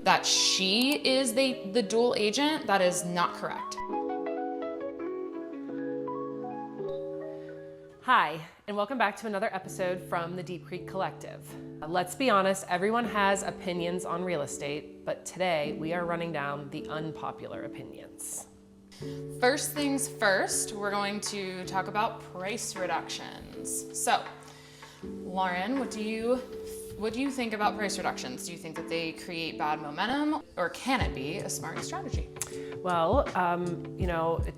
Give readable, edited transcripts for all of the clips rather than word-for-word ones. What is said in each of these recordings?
that she is the dual agent, that is not correct. Hi, and welcome back to another episode from the Deep Creek Collective. Let's be honest, everyone has opinions on real estate, but today we are running down the unpopular opinions. First things first, we're going to talk about price reductions. So, Lauren, what do you think about price reductions? Do you think that they create bad momentum, or can it be a smart strategy? Well, it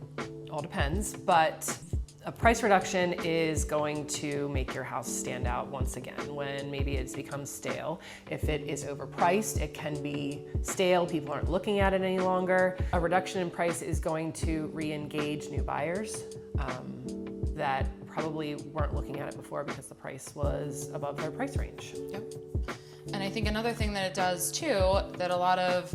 all depends, but a price reduction is going to make your house stand out once again when maybe it's become stale. If it is overpriced, it can be stale. People aren't looking at it any longer. A reduction in price is going to re-engage new buyers that probably weren't looking at it before because the price was above their price range. Yep. And I think another thing that it does too, that a lot of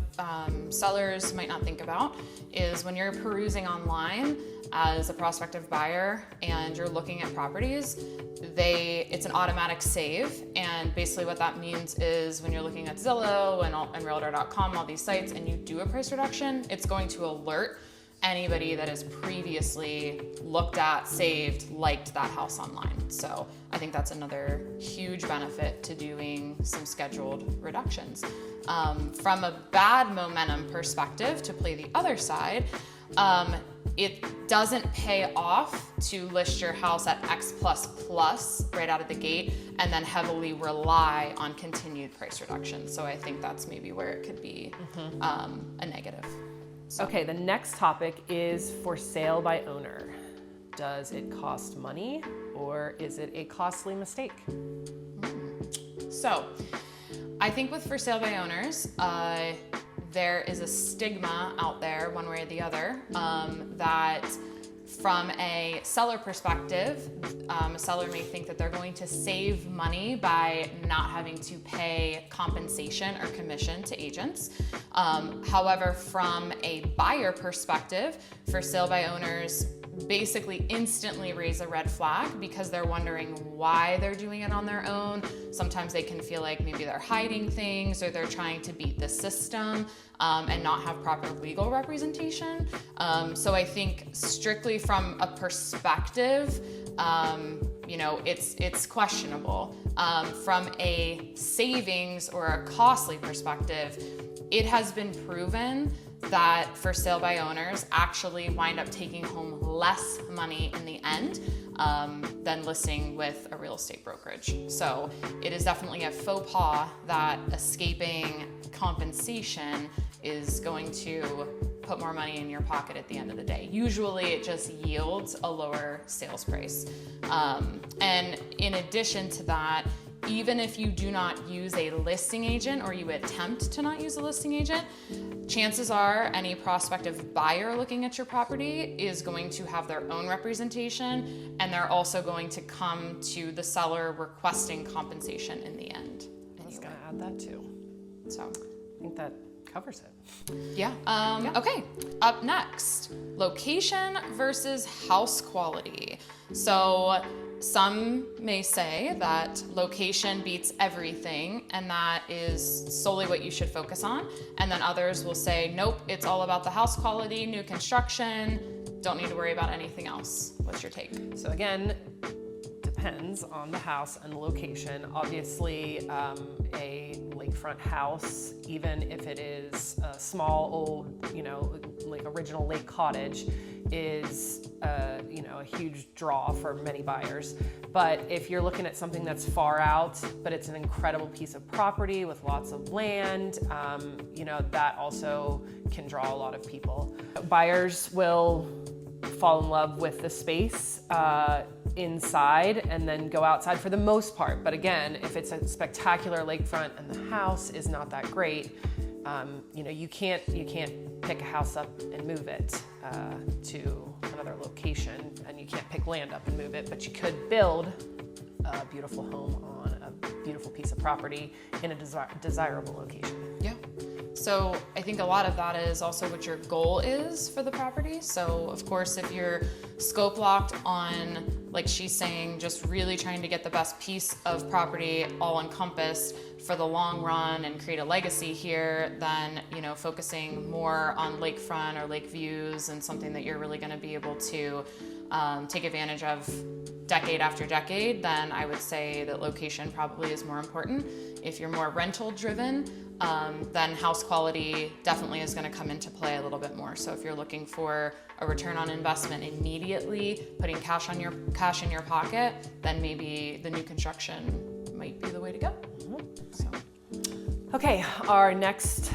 sellers might not think about, is when you're perusing online as a prospective buyer and you're looking at properties, it's an automatic save. And basically what that means is when you're looking at Zillow and Realtor.com, all these sites, and you do a price reduction, it's going to alert anybody that has previously looked at, saved, liked that house online. So I think that's another huge benefit to doing some scheduled reductions. From a bad momentum perspective, to play the other side, it doesn't pay off to list your house at X++ right out of the gate and then heavily rely on continued price reductions. So I think that's maybe where it could be a negative. So. Okay, the next topic is for sale by owner. Does it cost money or is it a costly mistake? So I think with for sale by owners, there is a stigma out there, one way or the other, that from a seller perspective, a seller may think that they're going to save money by not having to pay compensation or commission to agents. However, from a buyer perspective, for sale by owners basically instantly raise a red flag because they're wondering why they're doing it on their own. Sometimes they can feel like maybe they're hiding things or they're trying to beat the system and not have proper legal representation. So I think strictly from a perspective, it's questionable. From a savings or a costly perspective, it has been proven that for sale by owners actually wind up taking home less money in the end than listing with a real estate brokerage. So it is definitely a faux pas that escaping compensation is going to put more money in your pocket at the end of the day. Usually it just yields a lower sales price. And in addition to that, even if you do not use a listing agent or you attempt to not use a listing agent, chances are any prospective buyer looking at your property is going to have their own representation, and they're also going to come to the seller requesting compensation in the end. I was gonna add that too. So I think that covers it. Yeah. Okay, up next, location versus house quality. So some may say that location beats everything and that is solely what you should focus on. And then others will say, nope, it's all about the house quality, new construction, don't need to worry about anything else. What's your take? So again, depends on the house and the location. Obviously, a lakefront house, even if it is a small, old, like original lake cottage, is a huge draw for many buyers. But if you're looking at something that's far out, but it's an incredible piece of property with lots of land, that also can draw a lot of people. Buyers will fall in love with the space inside and then go outside for the most part. But again, if it's a spectacular lakefront and the house is not that great, you can't pick a house up and move it to another location, and you can't pick land up and move it, but you could build a beautiful home on a beautiful piece of property in a desirable location. Yeah. So I think a lot of that is also what your goal is for the property. So of course, if you're scope locked on like she's saying, just really trying to get the best piece of property all encompassed for the long run and create a legacy here, than, you know, focusing more on lakefront or lake views and something that you're really going to be able to take advantage of decade after decade, then I would say that location probably is more important. If you're more rental driven, then house quality definitely is going to come into play a little bit more. So if you're looking for a return on investment immediately, putting cash in your pocket, then maybe the new construction might be the way to go. So. Okay, our next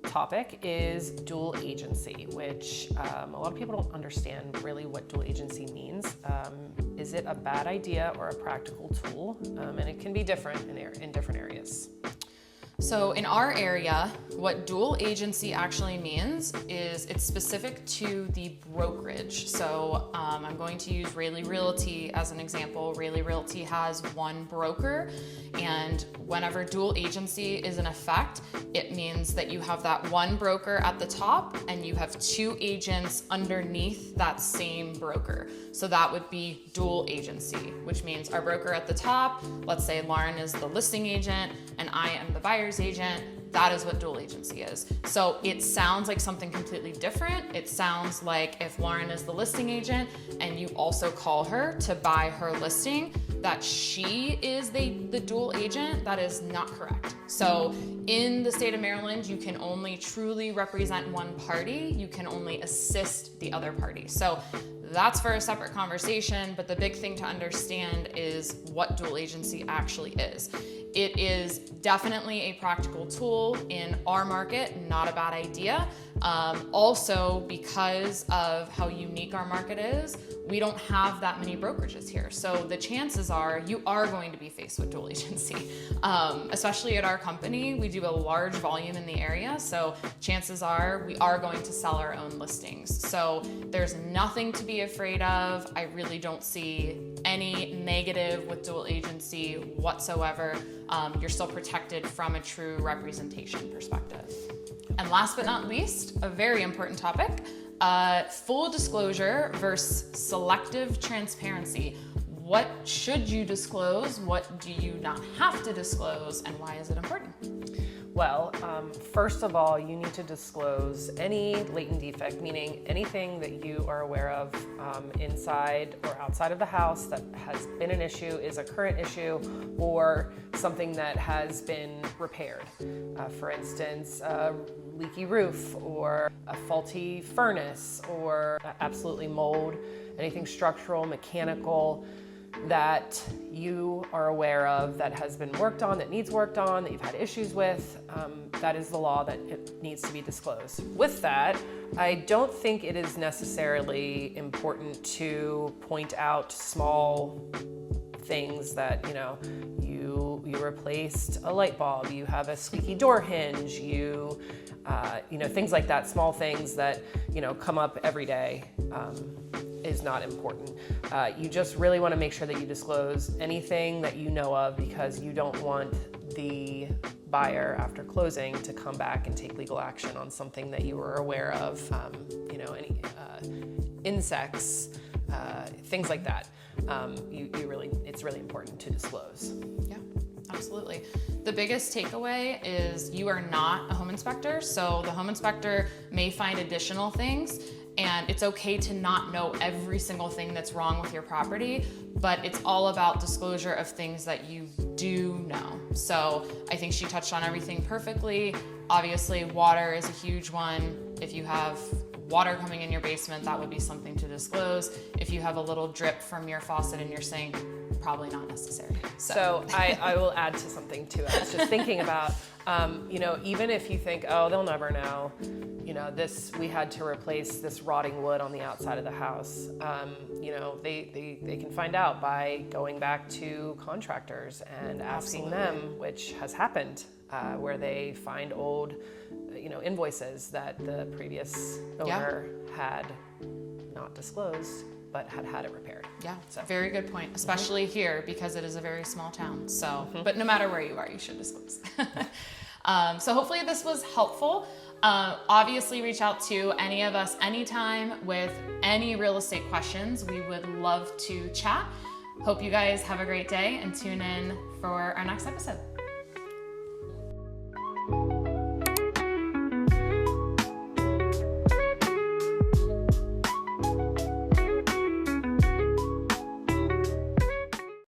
topic is dual agency, which a lot of people don't understand really what dual agency means. Is it a bad idea or a practical tool? And it can be different in different areas. So in our area, what dual agency actually means is it's specific to the brokerage. So I'm going to use Railey Realty as an example. Railey Realty has one broker, and whenever dual agency is in effect, it means that you have that one broker at the top and you have two agents underneath that same broker. So that would be dual agency, which means our broker at the top, let's say Lauren is the listing agent and I am the buyer's agent. That is what dual agency is. So it sounds like something completely different. It sounds like if Lauren is the listing agent and you also call her to buy her listing, that she is the dual agent. That is not correct. So in the state of Maryland, you can only truly represent one party. You can only assist the other party. So that's for a separate conversation, but the big thing to understand is what dual agency actually is. It is definitely a practical tool in our market, not a bad idea. Also, because of how unique our market is, we don't have that many brokerages here. So the chances are you are going to be faced with dual agency. Especially at our company, we do a large volume in the area. So chances are we are going to sell our own listings. So there's nothing to be afraid of. I really don't see any negative with dual agency whatsoever. You're still protected from a true representation perspective. And last but not least, a very important topic, full disclosure versus selective transparency. What should you disclose? What do you not have to disclose? And why is it important? Well, first of all, you need to disclose any latent defect, meaning anything that you are aware of inside or outside of the house that has been an issue, is a current issue, or something that has been repaired. For instance, a leaky roof or a faulty furnace or absolutely mold, anything structural, mechanical, that you are aware of that has been worked on, that needs worked on, that you've had issues with, that is the law that it needs to be disclosed. With that, I don't think it is necessarily important to point out small things that, you replaced a light bulb, you have a squeaky door hinge, things like that, small things that, come up every day. Is not important. You just really want to make sure that you disclose anything that you know of, because you don't want the buyer after closing to come back and take legal action on something that you were aware of, any insects, things like that. It's really important to disclose. Yeah, absolutely. The biggest takeaway is you are not a home inspector, so the home inspector may find additional things. And it's okay to not know every single thing that's wrong with your property, but it's all about disclosure of things that you do know. So I think she touched on everything perfectly. Obviously, water is a huge one. If you have water coming in your basement, that would be something to disclose. If you have a little drip from your faucet in your sink, probably not necessary. So I will add to something too. I was just thinking about, even if you think, oh, they'll never know, we had to replace this rotting wood on the outside of the house. They can find out by going back to contractors and asking them, which has happened, where they find old, invoices that the previous owner had not disclosed, but had it repaired. Yeah, so very good point, especially here because it is a very small town. So, but no matter where you are, you should disclose. So hopefully this was helpful. Obviously, reach out to any of us anytime with any real estate questions. We would love to chat. Hope you guys have a great day and tune in for our next episode.